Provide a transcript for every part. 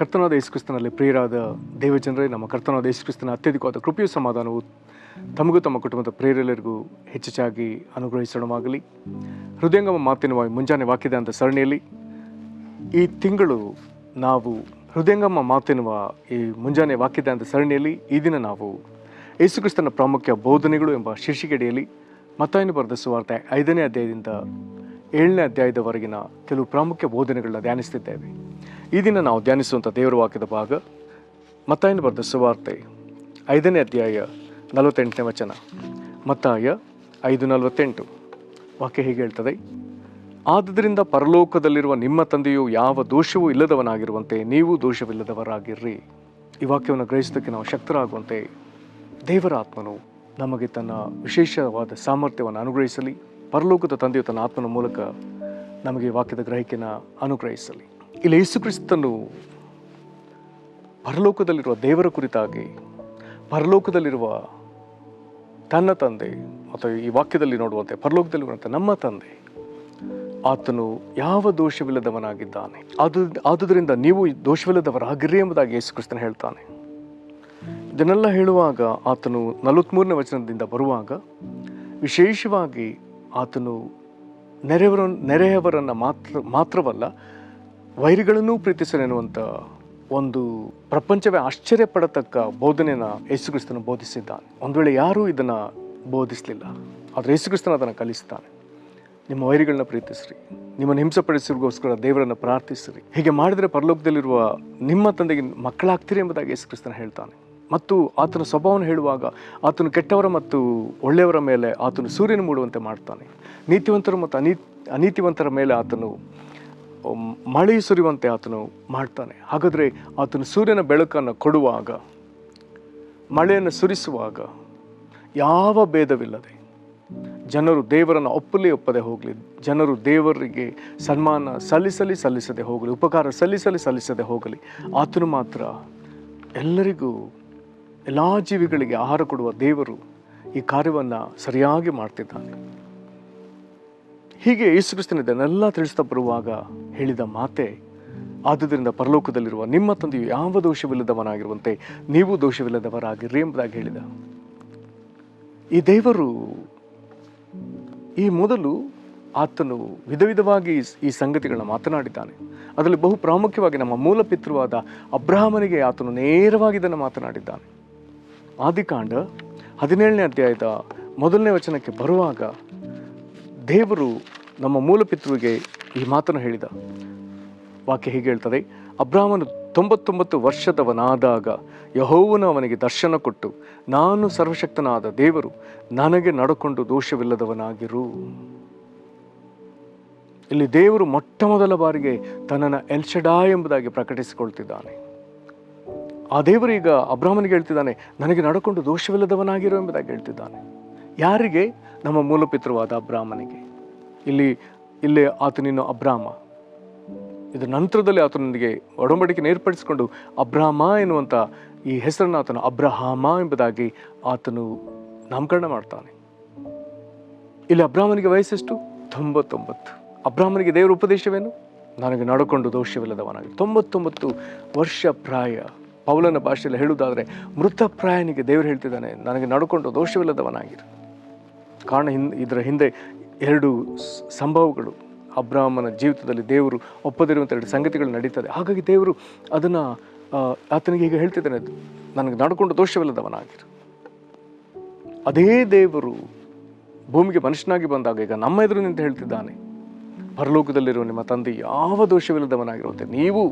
ಕರ್ತನಾದ ಯೇಸುಕ್ರಿಸ್ತನಲ್ಲಿ ಪ್ರಿಯರಾದ ದೇವಜನರೇ, ನಮ್ಮ ಕರ್ತನಾದ ಯೇಸುಕ್ರಿಸ್ತನ ಅತ್ಯಧಿಕವಾದ ಕೃಪೆಯು ಸಮಾಧಾನವು ತಮಗೂ ತಮ್ಮ ಕುಟುಂಬದ ಪ್ರಿಯರೆಲ್ಲರಿಗೂ ಹೆಚ್ಚಾಗಿ ಅನುಗ್ರಹಿಸೋಣವಾಗಲಿ. ಹೃದಯಂಗಮ ಮಾತಿನ ಮುಂಜಾನೆ ವಾಕ್ಯದ ಅಂತ ಸರಣಿಯಲ್ಲಿ ಈ ತಿಂಗಳು ನಾವು ಹೃದಯಂಗಮ ಮಾತಿನ ಈ ಮುಂಜಾನೆ ವಾಕ್ಯದ ಅಂತ ಸರಣಿಯಲ್ಲಿ ಈ ದಿನ ನಾವು ಯೇಸುಕ್ರಿಸ್ತನ ಪ್ರಾಮುಖ್ಯ ಬೋಧನೆಗಳು ಎಂಬ ಶೀರ್ಷಿಕೆಯಡಿಯಲ್ಲಿ ಮತ್ತಾಯನು ಬರೆದ ಸುವಾರ್ತೆ 5ನೇ ಅಧ್ಯಾಯದಿಂದ 7ನೇ ಅಧ್ಯಾಯದವರೆಗಿನ ಕೆಲವು ಪ್ರಾಮುಖ್ಯ ಬೋಧನೆಗಳನ್ನ ಧ್ಯಾನಿಸ್ತಿದ್ದೇವೆ. ಈ ದಿನ ನಾವು ಧ್ಯಾನಿಸುವಂಥ ದೇವರ ವಾಕ್ಯದ ಭಾಗ ಮತ್ತಾಯನು ಬರೆದ ಸುವಾರ್ತೆ 5ನೇ ಅಧ್ಯಾಯ 48ನೇ ವಚನ. ಮತ್ತಾಯ 5:48 ವಾಕ್ಯ ಹೀಗೆ ಹೇಳ್ತದೆ: ಆದುದರಿಂದ ಪರಲೋಕದಲ್ಲಿರುವ ನಿಮ್ಮ ತಂದೆಯು ಯಾವ ದೋಷವೂ ಇಲ್ಲದವನಾಗಿರುವಂತೆ ನೀವು ದೋಷವಿಲ್ಲದವರಾಗಿರ್ರಿ. ಈ ವಾಕ್ಯವನ್ನು ಗ್ರಹಿಸೋದಕ್ಕೆ ನಾವು ಶಕ್ತರಾಗುವಂತೆ ದೇವರ ಆತ್ಮನು ನಮಗೆ ತನ್ನ ವಿಶೇಷವಾದ ಸಾಮರ್ಥ್ಯವನ್ನು ಅನುಗ್ರಹಿಸಲಿ. ಪರಲೋಕದ ತಂದೆಯು ತನ್ನ ಆತ್ಮನ ಮೂಲಕ ನಮಗೆ ವಾಕ್ಯದ ಗ್ರಹಿಕೆಯನ್ನು ಅನುಗ್ರಹಿಸಲಿ. ಇಲ್ಲಿ ಯೇಸುಕ್ರಿಸ್ತನು ಪರಲೋಕದಲ್ಲಿರುವ ದೇವರ ಕುರಿತಾಗಿ, ಪರಲೋಕದಲ್ಲಿರುವ ತನ್ನ ತಂದೆ ಅಥವಾ ಈ ವಾಕ್ಯದಲ್ಲಿ ನೋಡುವಂತೆ ಪರಲೋಕದಲ್ಲಿರುವಂಥ ನಮ್ಮ ತಂದೆ, ಆತನು ಯಾವ ದೋಷವಿಲ್ಲದವನಾಗಿದ್ದಾನೆ. ಆದುದರಿಂದ ನೀವು ದೋಷವಿಲ್ಲದವರಾಗಿರ್ರಿ ಎಂಬುದಾಗಿ ಯೇಸುಕ್ರಿಸ್ತನು ಹೇಳ್ತಾನೆ. ಇದನ್ನೆಲ್ಲ ಹೇಳುವಾಗ ಆತನು 43ನೇ ವಚನದಿಂದ ಬರುವಾಗ ವಿಶೇಷವಾಗಿ ಆತನು ನೆರೆಯವರನ್ನು ಮಾತ್ರವಲ್ಲ ವೈರಿಗಳನ್ನೂ ಪ್ರೀತಿಸಲೆನ್ನುವಂಥ ಒಂದು ಪ್ರಪಂಚವೇ ಆಶ್ಚರ್ಯಪಡತಕ್ಕ ಬೋಧನೆಯನ್ನು ಯೇಸುಕ್ರಿಸ್ತನು ಬೋಧಿಸಿದ್ದಾನೆ. ಒಂದು ವೇಳೆ ಯಾರೂ ಇದನ್ನು ಬೋಧಿಸಲಿಲ್ಲ, ಆದರೆ ಯೇಸುಕ್ರಿಸ್ತನು ಅದನ್ನು ಕಲಿಸ್ತಾನೆ. ನಿಮ್ಮ ವೈರಿಗಳನ್ನ ಪ್ರೀತಿಸ್ರಿ, ನಿಮ್ಮನ್ನು ಹಿಂಸೆಪಡಿಸಿಗೋಸ್ಕರ ದೇವರನ್ನು ಪ್ರಾರ್ಥಿಸಿರಿ. ಹೀಗೆ ಮಾಡಿದರೆ ಪರಲೋಕದಲ್ಲಿರುವ ನಿಮ್ಮ ತಂದೆಗೆ ಮಕ್ಕಳಾಗ್ತೀರಿ ಎಂಬುದಾಗಿ ಯೇಸುಕ್ರಿಸ್ತನು ಹೇಳ್ತಾನೆ. ಮತ್ತು ಆತನ ಸ್ವಭಾವವನ್ನು ಹೇಳುವಾಗ ಆತನು ಕೆಟ್ಟವರ ಮತ್ತು ಒಳ್ಳೆಯವರ ಮೇಲೆ ಆತನು ಸೂರ್ಯನ ಮೂಡುವಂತೆ ಮಾಡ್ತಾನೆ. ನೀತಿವಂತರು ಮತ್ತು ಅನೀತಿವಂತರ ಮೇಲೆ ಆತನು ಮಳೆ ಸುರಿಯುವಂತೆ ಆತನು ಮಾಡ್ತಾನೆ. ಹಾಗಾದರೆ ಆತನು ಸೂರ್ಯನ ಬೆಳಕನ್ನು ಕೊಡುವಾಗ, ಮಳೆಯನ್ನು ಸುರಿಸುವಾಗ ಯಾವ ಭೇದವಿಲ್ಲದೆ ಜನರು ದೇವರನ್ನು ಒಪ್ಪದೆ ಹೋಗಲಿ, ಜನರು ದೇವರಿಗೆ ಸನ್ಮಾನ ಸಲ್ಲಿಸದೆ ಹೋಗಲಿ, ಉಪಕಾರ ಸಲ್ಲಿಸದೆ ಹೋಗಲಿ, ಆತನು ಮಾತ್ರ ಎಲ್ಲರಿಗೂ, ಎಲ್ಲ ಜೀವಿಗಳಿಗೆ ಆಹಾರ ಕೊಡುವ ದೇವರು ಈ ಕಾರ್ಯವನ್ನು ಸರಿಯಾಗಿ ಮಾಡ್ತಿದ್ದಾನೆ. ಹೀಗೆ ಯೇಸುಕ್ರಿಸ್ತನು ಇದನ್ನೆಲ್ಲ ತಿಳಿಸ್ತಾ ಬರುವಾಗ ಹೇಳಿದ ಮಾತೆ, ಆದುದರಿಂದ ಪರಲೋಕದಲ್ಲಿರುವ ನಿಮ್ಮ ತಂದೆಯು ಯಾವ ದೋಷವಿಲ್ಲದವನಾಗಿರುವಂತೆ ನೀವು ದೋಷವಿಲ್ಲದವರಾಗಿರ್ರಿ ಎಂಬುದಾಗಿ ಹೇಳಿದ. ಈ ದೇವರು ಈ ಮೊದಲು ಆತನು ವಿಧವಾಗಿ ಈ ಸಂಗತಿಗಳನ್ನ ಮಾತನಾಡಿದ್ದಾನೆ. ಅದರಲ್ಲಿ ಬಹು ಪ್ರಾಮುಖ್ಯವಾಗಿ ನಮ್ಮ ಮೂಲ ಪಿತೃವಾದ ಅಬ್ರಹಾಮನಿಗೆ ಆತನು ನೇರವಾಗಿ ಇದನ್ನು ಮಾತನಾಡಿದ್ದಾನೆ. ಆದಿಕಾಂಡ 17ನೇ ಅಧ್ಯಾಯದ 1ನೇ ವಚನಕ್ಕೆ ಬರುವಾಗ ದೇವರು ನಮ್ಮ ಮೂಲ ಪಿತೃವಿಗೆ ಈ ಮಾತನ್ನು ಹೇಳಿದ. ವಾಕ್ಯ ಹೀಗೆ ಹೇಳ್ತದೆ: ಅಬ್ರಹಾಮನು 99 ವರ್ಷದವನಾದಾಗ ಯೆಹೋವನು ಅವನಿಗೆ ದರ್ಶನ ಕೊಟ್ಟು, ನಾನು ಸರ್ವಶಕ್ತನಾದ ದೇವರು, ನನಗೆ ನಡ್ಕೊಂಡು ದೋಷವಿಲ್ಲದವನಾಗಿರು. ಇಲ್ಲಿ ದೇವರು ಮೊಟ್ಟ ಮೊದಲ ಬಾರಿಗೆ ತನ್ನನ್ನು ಎಲ್ ಶಡಾಯ್ ಎಂಬುದಾಗಿ ಪ್ರಕಟಿಸಿಕೊಳ್ತಿದ್ದಾನೆ. ಆ ದೇವರು ಈಗ ಅಬ್ರಹಾಮನಿಗೆ ಹೇಳ್ತಿದ್ದಾನೆ, ನನಗೆ ನಡ್ಕೊಂಡು ದೋಷವಿಲ್ಲದವನಾಗಿರು ಎಂಬುದಾಗಿ ಹೇಳ್ತಿದ್ದಾನೆ. ಯಾರಿಗೆ? ನಮ್ಮ ಮೂಲಪಿತೃವಾದ ಅಬ್ರಹಾಮನಿಗೆ. ಇಲ್ಲಿ ಆತನಿನ್ನು ಅಬ್ರಾಮ, ಇದರ ನಂತರದಲ್ಲಿ ಆತನೊಂದಿಗೆ ಒಡಂಬಡಿಕೆ ಏರ್ಪಡಿಸಿಕೊಂಡು ಅಬ್ರಾಮ ಎನ್ನುವಂಥ ಈ ಹೆಸರನ್ನು ಆತನು ಅಬ್ರಹಾಮ ಎಂಬುದಾಗಿ ಆತನು ನಾಮಕರಣ ಮಾಡ್ತಾನೆ. ಇಲ್ಲಿ ಅಬ್ರಾಮನಿಗೆ ವಯಸ್ಸೆಷ್ಟು? 99. ಅಬ್ರಾಮನಿಗೆ ದೇವರ ಉಪದೇಶವೇನು? ನನಗೆ ನಡ್ಕೊಂಡು ದೋಷವಿಲ್ಲದವನಾಗಿ. 99 ವರ್ಷ ಪ್ರಾಯ. ಪೌಲನ ಭಾಷೆಯಲ್ಲಿ ಹೇಳುವುದಾದರೆ ಮೃತಪ್ರಾಯನಿಗೆ ದೇವರು ಹೇಳ್ತಿದ್ದಾನೆ, ನನಗೆ ನಡ್ಕೊಂಡು ದೋಷವಿಲ್ಲದವನಾಗಿರು. ಕಾರಣ ಇದರ ಹಿಂದೆ 2 ಸಂಭವಗಳು ಅಬ್ರಾಮನ ಜೀವಿತದಲ್ಲಿ ದೇವರು ಒಪ್ಪದಿರುವಂಥ 2 ಸಂಗತಿಗಳು ನಡೀತದೆ. ಹಾಗಾಗಿ ದೇವರು ಅದನ್ನು ಆತನಿಗೆ ಈಗ ಹೇಳ್ತಿದ್ದಾನೆ, ನನಗೆ ನಡ್ಕೊಂಡು ದೋಷವಿಲ್ಲದವನಾಗಿರು. ಅದೇ ದೇವರು ಭೂಮಿಗೆ ಮನುಷ್ಯನಾಗಿ ಬಂದಾಗ ಈಗ ನಮ್ಮ ಎದುರು ನಿಂತು ಹೇಳ್ತಿದ್ದಾನೆ, ಪರಲೋಕದಲ್ಲಿರುವ ನಿಮ್ಮ ತಂದೆ ಯಾವ ದೋಷವಿಲ್ಲದವನಾಗಿರುವಂತೆ ನೀವು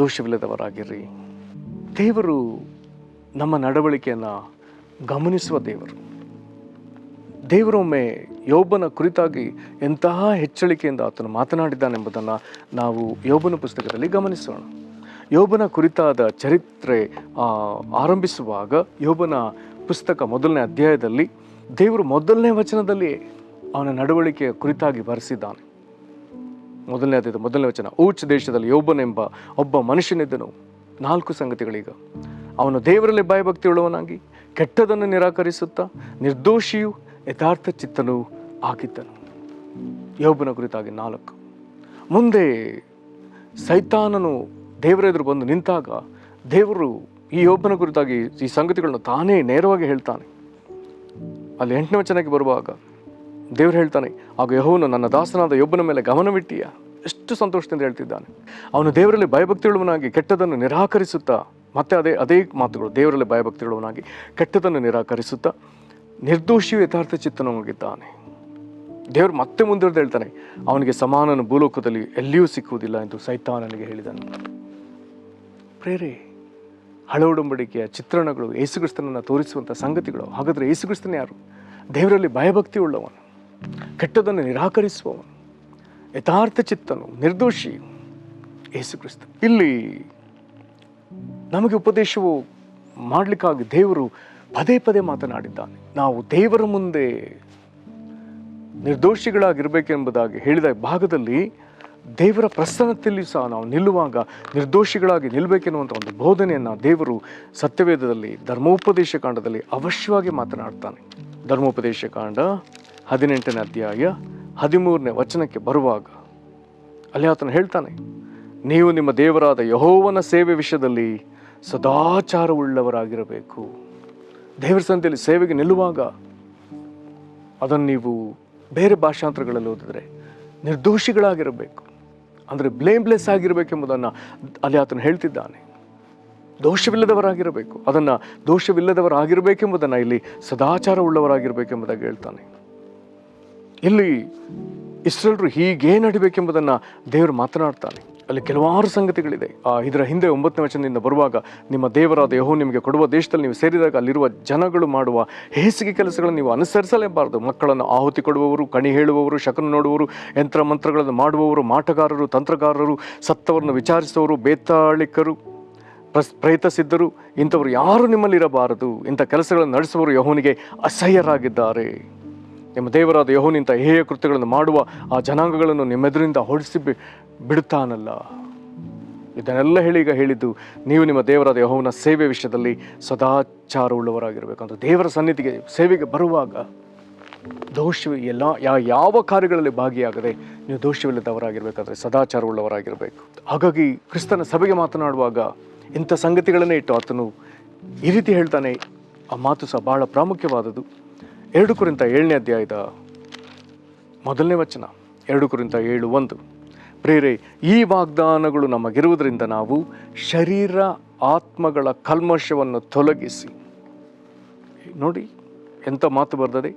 ದೋಷವಿಲ್ಲದವರಾಗಿರ್ರಿ. ದೇವರು ನಮ್ಮ ನಡವಳಿಕೆಯನ್ನು ಗಮನಿಸುವ ದೇವರು. ದೇವರೊಮ್ಮೆ ಯೋಬನ ಕುರಿತಾಗಿ ಎಂತಹ ಎಚ್ಚರಿಕೆಯಿಂದ ಆತನು ಮಾತನಾಡಿದ್ದಾನೆಂಬುದನ್ನು ನಾವು ಯೋಬನ ಪುಸ್ತಕದಲ್ಲಿ ಗಮನಿಸೋಣ. ಯೋಬನ ಕುರಿತಾದ ಚರಿತ್ರೆ ಆರಂಭಿಸುವಾಗ ಯೋಬನ ಪುಸ್ತಕ 1ನೇ ಅಧ್ಯಾಯದಲ್ಲಿ ದೇವರು 1ನೇ ವಚನದಲ್ಲಿ ಅವನ ನಡವಳಿಕೆಯ ಕುರಿತಾಗಿ ಬರೆಸಿದ್ದಾನೆ. 1ನೇ ಅಧ್ಯಾಯದ 1ನೇ ವಚನ: ಊಚ್ ದೇಶದಲ್ಲಿ ಯೋಬನೆಂಬ ಒಬ್ಬ ಮನುಷ್ಯನಿದ್ದನು. 4 ಸಂಗತಿಗಳೀಗ: ಅವನು ದೇವರಲ್ಲಿ ಭಯಭಕ್ತಿಯುಳ್ಳವನಾಗಿ ಕೆಟ್ಟದನ್ನು ನಿರಾಕರಿಸುತ್ತಾ ನಿರ್ದೋಷಿಯು ಯಥಾರ್ಥ ಚಿತ್ತನೂ ಆಗಿದ್ದನು. ಯೋಬನ ಕುರಿತಾಗಿ 4. ಮುಂದೆ ಸೈತಾನನು ದೇವರ ಎದುರು ಬಂದು ನಿಂತಾಗ ದೇವರು ಈ ಯೋಬನ ಕುರಿತಾಗಿ ಈ ಸಂಗತಿಗಳನ್ನು ತಾನೇ ನೇರವಾಗಿ ಹೇಳ್ತಾನೆ. ಅಲ್ಲಿ 8ನೇ ವಚನಕ್ಕೆ ಬರುವಾಗ ದೇವರು ಹೇಳ್ತಾನೆ, ಆಗ ಯೆಹೋವನು ನನ್ನ ದಾಸನಾದ ಯೋಬನ ಮೇಲೆ ಗಮನವಿಟ್ಟೀಯ. ಎಷ್ಟು ಸಂತೋಷದಿಂದ ಹೇಳ್ತಿದ್ದಾನೆ. ಅವನು ದೇವರಲ್ಲಿ ಭಯಭಕ್ತಿಯುಳ್ಳವನಾಗಿ ಕೆಟ್ಟದನ್ನು ನಿರಾಕರಿಸುತ್ತಾ, ಮತ್ತೆ ಅದೇ ಮಾತುಗಳು, ದೇವರಲ್ಲಿ ಭಯಭಕ್ತಿಯುಳ್ಳವನಾಗಿ ಕೆಟ್ಟದನ್ನು ನಿರಾಕರಿಸುತ್ತಾ ನಿರ್ದೋಷಿಯು ಯಥಾರ್ಥ ಚಿತ್ತನವಾಗಿದ್ದಾನೆ. ದೇವರು ಮತ್ತೆ ಮುಂದುವರೆದು ಹೇಳ್ತಾನೆ, ಅವನಿಗೆ ಸಮಾನನು ಭೂಲೋಕದಲ್ಲಿ ಎಲ್ಲಿಯೂ ಸಿಕ್ಕುವುದಿಲ್ಲ ಎಂದು ಸೈತಾನನಿಗೆ ಹೇಳಿದನು. ಪ್ರೇರೆ, ಹಳೆ ಒಡಂಬಡಿಕೆಯ ಚಿತ್ರಣಗಳು ಯೇಸುಕ್ರಿಸ್ತನನ್ನು ತೋರಿಸುವಂಥ ಸಂಗತಿಗಳು. ಹಾಗಾದರೆ ಯೇಸುಕ್ರಿಸ್ತನ ಯಾರು? ದೇವರಲ್ಲಿ ಭಯಭಕ್ತಿ ಉಳ್ಳವನು, ಕೆಟ್ಟದನ್ನು ನಿರಾಕರಿಸುವವನು, ಯಥಾರ್ಥ ಚಿತ್ತನು, ನಿರ್ದೋಷಿ ಯೇಸುಕ್ರಿಸ್ತ. ಇಲ್ಲಿ ನಮಗೆ ಉಪದೇಶವು ಮಾಡಲಿಕ್ಕಾಗಿ ದೇವರು ಪದೇ ಪದೇ ಮಾತನಾಡಿದ್ದಾನೆ. ನಾವು ದೇವರ ಮುಂದೆ ನಿರ್ದೋಷಿಗಳಾಗಿರಬೇಕೆಂಬುದಾಗಿ ಹೇಳಿದ ಭಾಗದಲ್ಲಿ ದೇವರ ಪ್ರಸನ್ನತೆಯಲ್ಲಿ ಸಹ ನಾವು ನಿಲ್ಲುವಾಗ ನಿರ್ದೋಷಿಗಳಾಗಿ ನಿಲ್ಲಬೇಕೆನ್ನುವಂಥ ಒಂದು ಬೋಧನೆಯನ್ನು ದೇವರು ಸತ್ಯವೇದದಲ್ಲಿ ಧರ್ಮೋಪದೇಶ ಕಾಂಡದಲ್ಲಿ ಅವಶ್ಯವಾಗಿ ಮಾತನಾಡ್ತಾನೆ. ಧರ್ಮೋಪದೇಶ ಕಾಂಡ 18ನೇ ಅಧ್ಯಾಯ 13ನೇ ವಚನಕ್ಕೆ ಬರುವಾಗ ಅಲ್ಲಿ ಆತನು ಹೇಳ್ತಾನೆ, ನೀವು ನಿಮ್ಮ ದೇವರಾದ ಯೆಹೋವನ ಸೇವೆ ವಿಷಯದಲ್ಲಿ ಸದಾಚಾರವುಳ್ಳವರಾಗಿರಬೇಕು. ದೇವರ ಸನ್ನಿಧಿಯಲ್ಲಿ ಸೇವೆಗೆ ನಿಲ್ಲುವಾಗ ಅದನ್ನು ನೀವು ಬೇರೆ ಭಾಷಾಂತರಗಳಲ್ಲಿ ಓದಿದ್ರೆ ನಿರ್ದೋಷಿಗಳಾಗಿರಬೇಕು, ಅಂದರೆ ಬ್ಲೇಮ್ಲೆಸ್ ಆಗಿರಬೇಕೆಂಬುದನ್ನು ಅಲ್ಲಿ ಆತನು ಹೇಳ್ತಿದ್ದಾನೆ. ದೋಷವಿಲ್ಲದವರಾಗಿರಬೇಕು, ಅದನ್ನು ದೋಷವಿಲ್ಲದವರಾಗಿರಬೇಕೆಂಬುದನ್ನು ಇಲ್ಲಿ ಸದಾಚಾರ ಉಳ್ಳವರಾಗಿರಬೇಕೆಂಬುದಾಗಿ ಹೇಳ್ತಾನೆ. ಇಲ್ಲಿ ಇಸ್ರೇಲರು ಹೀಗೇ ನಡಿಬೇಕೆಂಬುದನ್ನು ದೇವರು ಮಾತನಾಡ್ತಾನೆ. ಅಲ್ಲಿ ಕೆಲವಾರು ಸಂಗತಿಗಳಿದೆ. ಇದರ ಹಿಂದೆ 9ನೇ ವಚನದಿಂದ ಬರುವಾಗ, ನಿಮ್ಮ ದೇವರಾದ ಯೆಹೋವನು ನಿಮಗೆ ಕೊಡುವ ದೇಶದಲ್ಲಿ ನೀವು ಸೇರಿದಾಗ ಅಲ್ಲಿರುವ ಜನಗಳು ಮಾಡುವ ಹೇಸಿಗೆ ಕೆಲಸಗಳನ್ನು ನೀವು ಅನುಸರಿಸಲೇಬಾರದು. ಮಕ್ಕಳನ್ನು ಆಹುತಿ ಕೊಡುವವರು, ಕಣಿ ಹೇಳುವವರು, ಶಕನ ನೋಡುವವರು, ಯಂತ್ರ ಮಂತ್ರಗಳನ್ನು ಮಾಡುವವರು, ಮಾಟಗಾರರು, ತಂತ್ರಗಾರರು, ಸತ್ತವರನ್ನು ವಿಚಾರಿಸುವವರು, ಬೇತಾಳಿಕರು, ಪ್ರಯತ್ನಿಸಿದ್ದರು, ಇಂಥವರು ಯಾರು ನಿಮ್ಮಲ್ಲಿರಬಾರದು. ಇಂಥ ಕೆಲಸಗಳನ್ನು ನಡೆಸುವವರು ಯೆಹೋವನಿಗೆ ಅಸಹ್ಯರಾಗಿದ್ದಾರೆ. ನಿಮ್ಮ ದೇವರಾದ ಯೆಹೋವನು ಇಂಥ ಹೇಯ ಕೃತ್ಯಗಳನ್ನು ಮಾಡುವ ಆ ಜನಾಂಗಗಳನ್ನು ನಿಮ್ಮೆದುರಿಂದ ಹೊಡಿಸಿ ಬಿಡುತ್ತಾನಲ್ಲ. ಇದನ್ನೆಲ್ಲ ಈಗ ಹೇಳಿದ್ದು ನೀವು ನಿಮ್ಮ ದೇವರಾದ ಯೆಹೋವನ ಸೇವೆ ವಿಷಯದಲ್ಲಿ ಸದಾಚಾರವುಳ್ಳವರಾಗಿರಬೇಕು. ಅಂತ ದೇವರ ಸನ್ನಿಧಿಗೆ ಸೇವೆಗೆ ಬರುವಾಗ ಯಾವ ಕಾರ್ಯಗಳಲ್ಲಿ ಭಾಗಿಯಾಗದೆ ನೀವು ದೋಷವಿಲ್ಲದವರಾಗಿರ್ಬೇಕಾದ್ರೆ ಸದಾಚಾರವುಳ್ಳವರಾಗಿರಬೇಕು. ಹಾಗಾಗಿ ಕ್ರಿಸ್ತನ ಸಭೆಗೆ ಮಾತನಾಡುವಾಗ ಇಂಥ ಸಂಗತಿಗಳನ್ನೇ ಇಟ್ಟು ಆತನು ಈ ರೀತಿ ಹೇಳ್ತಾನೆ. ಆ ಮಾತು ಸಹ ಬಹಳ ಪ್ರಾಮುಖ್ಯವಾದದ್ದು. 2 ಕೊರಿಂಥ 7ನೇ ಅಧ್ಯಾಯದ 1ನೇ ವಚನ, 2 ಕೊರಿಂಥ 7:1. ಪ್ರೇರೆ, ಈ ವಾಗ್ದಾನಗಳು ನಮಗಿರುವುದರಿಂದ ನಾವು ಶರೀರ ಆತ್ಮಗಳ ಕಲ್ಮಶವನ್ನು ತೊಲಗಿಸಿ. ನೋಡಿ ಎಂಥ ಮಾತು ಬರ್ತದೆ.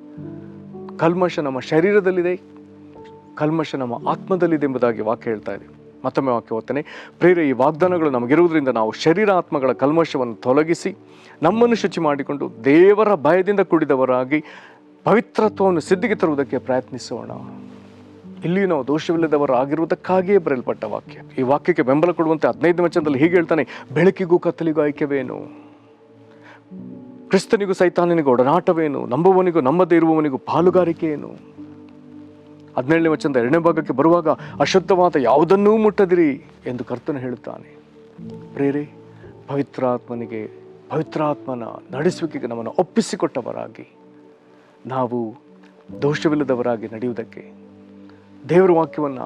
ಕಲ್ಮಶ ನಮ್ಮ ಶರೀರದಲ್ಲಿದೆ, ಕಲ್ಮಶ ನಮ್ಮ ಆತ್ಮದಲ್ಲಿದೆ ಎಂಬುದಾಗಿ ವಾಕ್ಯ ಹೇಳ್ತಾ ಇದೆ. ಮತ್ತೊಮ್ಮೆ ವಾಕ್ಯ ಓದ್ತೇನೆ. ಪ್ರೇರೆ, ಈ ವಾಗ್ದಾನಗಳು ನಮಗಿರುವುದರಿಂದ ನಾವು ಶರೀರ ಆತ್ಮಗಳ ಕಲ್ಮಶವನ್ನು ತೊಲಗಿಸಿ ನಮ್ಮನ್ನು ಶುಚಿ ಮಾಡಿಕೊಂಡು ದೇವರ ಭಯದಿಂದ ಕೂಡಿದವರಾಗಿ ಪವಿತ್ರತ್ವವನ್ನು ಸಿದ್ಧಿಗೆ ತರುವುದಕ್ಕೆ ಪ್ರಯತ್ನಿಸೋಣ. ಇಲ್ಲಿ ನಾವು ದೋಷವಿಲ್ಲದವರಾಗಿರುವುದಕ್ಕಾಗಿಯೇ ಬರೆಯಲ್ಪಟ್ಟ ವಾಕ್ಯ. ಈ ವಾಕ್ಯಕ್ಕೆ ಬೆಂಬಲ ಕೊಡುವಂತೆ 15ನೇ ವಚನದಲ್ಲಿ ಹೀಗೆ ಹೇಳ್ತಾನೆ, ಬೆಳಕಿಗೂ ಕತ್ತಲಿಗೂ ಐಕ್ಯವೇನು? ಕ್ರಿಸ್ತನಿಗೂ ಸೈತಾನನಿಗೂ ಒಡನಾಟವೇನು? ನಂಬುವವನಿಗೂ ನಂಬದೇ ಇರುವವನಿಗೂ ಪಾಲುಗಾರಿಕೆ ಏನು? 17ನೇ ವಚನದ 2ನೇ ಭಾಗಕ್ಕೆ ಬರುವಾಗ, ಅಶುದ್ಧವಾದ ಯಾವುದನ್ನೂ ಮುಟ್ಟದಿರಿ ಎಂದು ಕರ್ತನು ಹೇಳುತ್ತಾನೆ. ಪ್ರೇರೆ, ಪವಿತ್ರಾತ್ಮನ ನಡೆಸುವಿಕೆಗೆ ನಮ್ಮನ್ನು ಒಪ್ಪಿಸಿಕೊಟ್ಟವರಾಗಿ ನಾವು ದೋಷವಿಲ್ಲದವರಾಗಿ ನಡೆಯುವುದಕ್ಕೆ ದೇವರ ವಾಕ್ಯವನ್ನು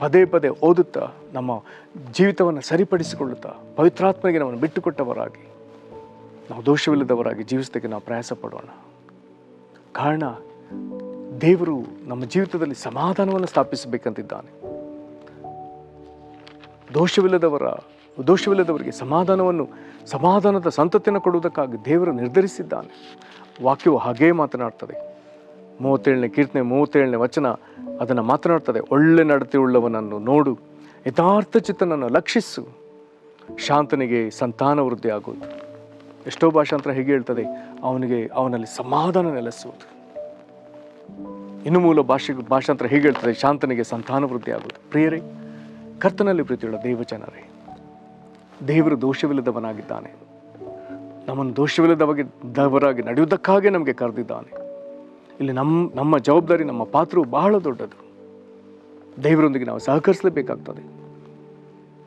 ಪದೇ ಪದೇ ಓದುತ್ತಾ ನಮ್ಮ ಜೀವಿತವನ್ನು ಸರಿಪಡಿಸಿಕೊಳ್ಳುತ್ತಾ ಪವಿತ್ರಾತ್ಮನಿಗೆ ನಮ್ಮನ್ನು ಬಿಟ್ಟುಕೊಟ್ಟವರಾಗಿ ನಾವು ದೋಷವಿಲ್ಲದವರಾಗಿ ಜೀವಿಸೋದಕ್ಕೆ ನಾವು ಪ್ರಯಾಸ ಪಡೋಣ. ಕಾರಣ, ದೇವರು ನಮ್ಮ ಜೀವಿತದಲ್ಲಿ ಸಮಾಧಾನವನ್ನು ಸ್ಥಾಪಿಸಬೇಕಂತಿದ್ದಾನೆ. ದೋಷವಿಲ್ಲದವರಿಗೆ ಸಮಾಧಾನದ ಸಂತತಿಯನ್ನು ಕೊಡುವುದಕ್ಕಾಗಿ ದೇವರು ನಿರ್ಧರಿಸಿದ್ದಾನೆ. ವಾಕ್ಯವು ಹಾಗೇ ಮಾತನಾಡ್ತದೆ. 37ನೇ ಕೀರ್ತನೆ 37ನೇ ವಚನ ಅದನ್ನು ಮಾತನಾಡ್ತದೆ. ಒಳ್ಳೆ ನಡತೆಯುಳ್ಳವನನ್ನು ನೋಡು, ಯಥಾರ್ಥ ಚಿತ್ತನನ್ನು ಲಕ್ಷಿಸು, ಶಾಂತನಿಗೆ ಸಂತಾನ ವೃದ್ಧಿ ಆಗುವುದು. ಎಷ್ಟೋ ಭಾಷಾಂತರ ಹೀಗೆ ಹೇಳ್ತದೆ, ಅವನಲ್ಲಿ ಸಮಾಧಾನ ನೆಲೆಸುವುದು. ಇನ್ನು ಮೂಲ ಭಾಷಾಂತರ ಹೀಗೆ ಹೇಳ್ತದೆ, ಶಾಂತನಿಗೆ ಸಂತಾನ ವೃದ್ಧಿ ಆಗುವುದು. ಪ್ರಿಯರೇ, ಕರ್ತನಲ್ಲಿ ಪ್ರೀತಿಯುಳ್ಳ ದೇವಜನರೇ, ದೇವರು ದೋಷವಿಲ್ಲದವನಾಗಿದ್ದಾನೆ. ನಮ್ಮನ್ನು ದೋಷವಿಲ್ಲದವರಾಗಿ ನಡೆಯುವುದಕ್ಕಾಗಿ ನಮಗೆ ಕರೆದಿದ್ದಾನೆ. ಇಲ್ಲಿ ನಮ್ಮ ಜವಾಬ್ದಾರಿ, ನಮ್ಮ ಪಾತ್ರವು ಬಹಳ ದೊಡ್ಡದು. ದೇವರೊಂದಿಗೆ ನಾವು ಸಹಕರಿಸಲೇಬೇಕಾಗ್ತದೆ.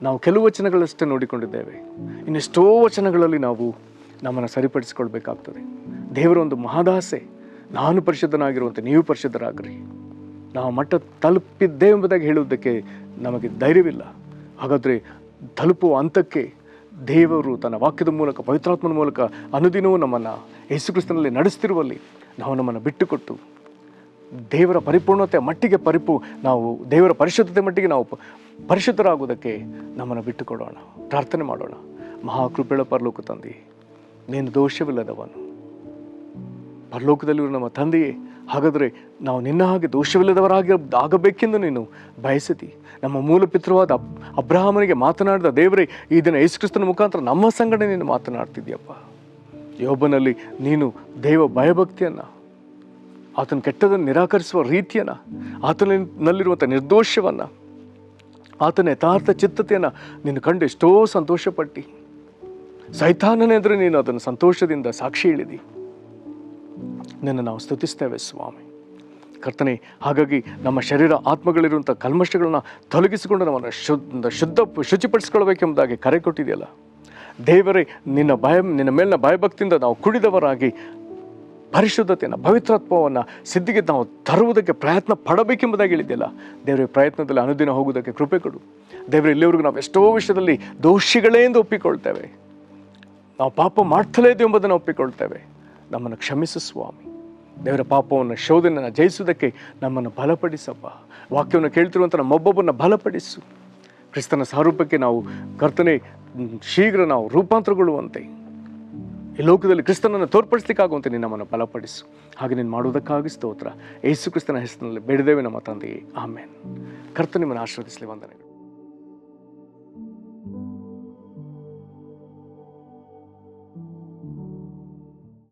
ನಾವು ಕೆಲವು ವಚನಗಳಷ್ಟೇ ನೋಡಿಕೊಂಡಿದ್ದೇವೆ, ಇನ್ನೆಷ್ಟೋ ವಚನಗಳಲ್ಲಿ ನಾವು ನಮ್ಮನ್ನು ಸರಿಪಡಿಸಿಕೊಳ್ಬೇಕಾಗ್ತದೆ. ದೇವರ ಒಂದು ಮಹದಾಸೆ, ನಾನು ಪರಿಶುದ್ಧನಾಗಿರುವಂತೆ ನೀವು ಪರಿಶುದ್ಧರಾಗ್ರಿ. ನಾವು ಮಟ್ಟ ತಲುಪಿದ್ದೇವೆ ಎಂಬುದಾಗಿ ಹೇಳುವುದಕ್ಕೆ ನಮಗೆ ಧೈರ್ಯವಿಲ್ಲ. ಹಾಗಾದರೆ ತಲುಪುವ ಹಂತಕ್ಕೆ ದೇವರು ತನ್ನ ವಾಕ್ಯದ ಮೂಲಕ, ಪವಿತ್ರಾತ್ಮನ ಮೂಲಕ ಅನುದಿನವೂ ನಮ್ಮನ್ನು ಯೇಸುಕ್ರಿಸ್ತನಲ್ಲಿ ನಡೆಸ್ತಿರುವಲ್ಲಿ ನಾವು ನಮ್ಮನ್ನು ಬಿಟ್ಟುಕೊಟ್ಟು ದೇವರ ಪರಿಪೂರ್ಣತೆ ಮಟ್ಟಿಗೆ ನಾವು ದೇವರ ಪರಿಶುದ್ಧತೆ ಮಟ್ಟಿಗೆ ನಾವು ಪರಿಶುದ್ಧರಾಗುವುದಕ್ಕೆ ನಮ್ಮನ್ನು ಬಿಟ್ಟುಕೊಡೋಣ. ಪ್ರಾರ್ಥನೆ ಮಾಡೋಣ. ಮಹಾಕೃಪೆಯ ಪರಲೋಕ ತಂದೆ, ನೀನು ದೋಷವಿಲ್ಲದವನು. ಪರಲೋಕದಲ್ಲಿರುವ ನಮ್ಮ ತಂದೆಯೇ, ಹಾಗಾದರೆ ನಾವು ನಿನ್ನ ಹಾಗೆ ಆಗಬೇಕೆಂದು ನೀನು ಬಯಸಿದಿ. ನಮ್ಮ ಮೂಲ ಪಿತೃವಾದ ಅಬ್ರಹಾಮನಿಗೆ ಮಾತನಾಡಿದ ದೇವರೇ, ಈ ದಿನ ಯೇಸುಕ್ರಿಸ್ತನ ಮುಖಾಂತರ ನಮ್ಮ ಸಂಗಡ ನೀನು ಮಾತನಾಡ್ತಿದ್ಯಪ್ಪ. ಯೋಬನಲ್ಲಿ ನೀನು ದೇವ ಭಯಭಕ್ತಿಯನ್ನು, ಆತನ ಕೆಟ್ಟದನ್ನು ನಿರಾಕರಿಸುವ ರೀತಿಯನ್ನು, ಆತನಲ್ಲಿರುವಂಥ ನಿರ್ದೋಷವನ್ನು, ಆತನ ಯಥಾರ್ಥ ಚಿತ್ತತೆಯನ್ನು ನೀನು ಕಂಡು ಎಷ್ಟೋ ಸಂತೋಷಪಟ್ಟು, ಸೈತಾನನೆಂದರೆ ನೀನು ಅದನ್ನು ಸಂತೋಷದಿಂದ ಸಾಕ್ಷಿ ಹೇಳಿದಿ. ನಿನ್ನ ನಾವು ಸ್ತುತಿಸ್ತೇವೆ ಸ್ವಾಮಿ ಕರ್ತನೆ. ಹಾಗಾಗಿ ನಮ್ಮ ಶರೀರ ಆತ್ಮಗಳಿರುವಂಥ ಕಲ್ಮಶಗಳನ್ನು ತೊಲಗಿಸಿಕೊಂಡು ನಮ್ಮನ್ನು ಶುಚಿಪಡಿಸ್ಕೊಳ್ಬೇಕೆಂಬುದಾಗಿ ಕರೆ ಕೊಟ್ಟಿದೆಯಲ್ಲ ದೇವರೇ, ನಿನ್ನ ಮೇಲಿನ ಭಯಭಕ್ತಿಯಿಂದ ನಾವು ಕುಡಿದವರಾಗಿ ಪರಿಶುದ್ಧತೆಯನ್ನು, ಪವಿತ್ರಾತ್ಮವನ್ನು ಸಿದ್ಧಿಗೆ ನಾವು ತರುವುದಕ್ಕೆ ಪ್ರಯತ್ನ ಪಡಬೇಕೆಂಬುದಾಗಿ ಹೇಳಿದೆಯಲ್ಲ ದೇವರೇ. ಪ್ರಯತ್ನದಲ್ಲಿ ಅನುದಿನ ಹೋಗುವುದಕ್ಕೆ ಕೃಪೆ ಕೊಡು ದೇವರೇ. ಇಲ್ಲಿವರೆಗೂ ನಾವು ಎಷ್ಟೋ ವಿಷಯದಲ್ಲಿ ದೋಷಿಗಳೇ ಎಂದು ಒಪ್ಪಿಕೊಳ್ತೇವೆ, ನಾವು ಪಾಪ ಮಾಡ್ತಲೇ ಇದ್ದೀವಿ ಎಂಬುದನ್ನು ಒಪ್ಪಿಕೊಳ್ತೇವೆ. ನಮ್ಮನ್ನು ಕ್ಷಮಿಸು ಸ್ವಾಮಿ ದೇವರ. ಪಾಪವನ್ನು, ಶೋಧನೆಯನ್ನು ಜಯಿಸುವುದಕ್ಕೆ ನಮ್ಮನ್ನು ಬಲಪಡಿಸಪ್ಪ. ವಾಕ್ಯವನ್ನು ಕೇಳ್ತಿರುವಂಥ ನಮ್ಮೊಬ್ಬೊಬ್ಬನ್ನು ಬಲಪಡಿಸು. ಕ್ರಿಸ್ತನ ಸ್ವರೂಪಕ್ಕೆ ನಾವು ಕರ್ತನೆ ಶೀಘ್ರ ನಾವು ರೂಪಾಂತರಗೊಳ್ಳುವಂತೆ, ಈ ಲೋಕದಲ್ಲಿ ಕ್ರಿಸ್ತನನ್ನು ತೋರ್ಪಡಿಸಲಿಕ್ಕಾಗುವಂತೆ ನಮ್ಮನ್ನು ಬಲಪಡಿಸು. ಹಾಗೆ ನೀನು ಮಾಡುವುದಕ್ಕಾಗಿ ಸ್ತೋತ್ರ. ಯೇಸು ಕ್ರಿಸ್ತನ ಹೆಸರಿನಲ್ಲಿ ಬೇಡಿದ್ದೇವೆ ನಮ್ಮ ತಂದೆಯೇ, ಆಮೇನ್. ಕರ್ತನೆ ನಿಮ್ಮನ್ನು ಆಶೀರ್ವದಿಸಲಿ. ವಂದನೆಗಳು.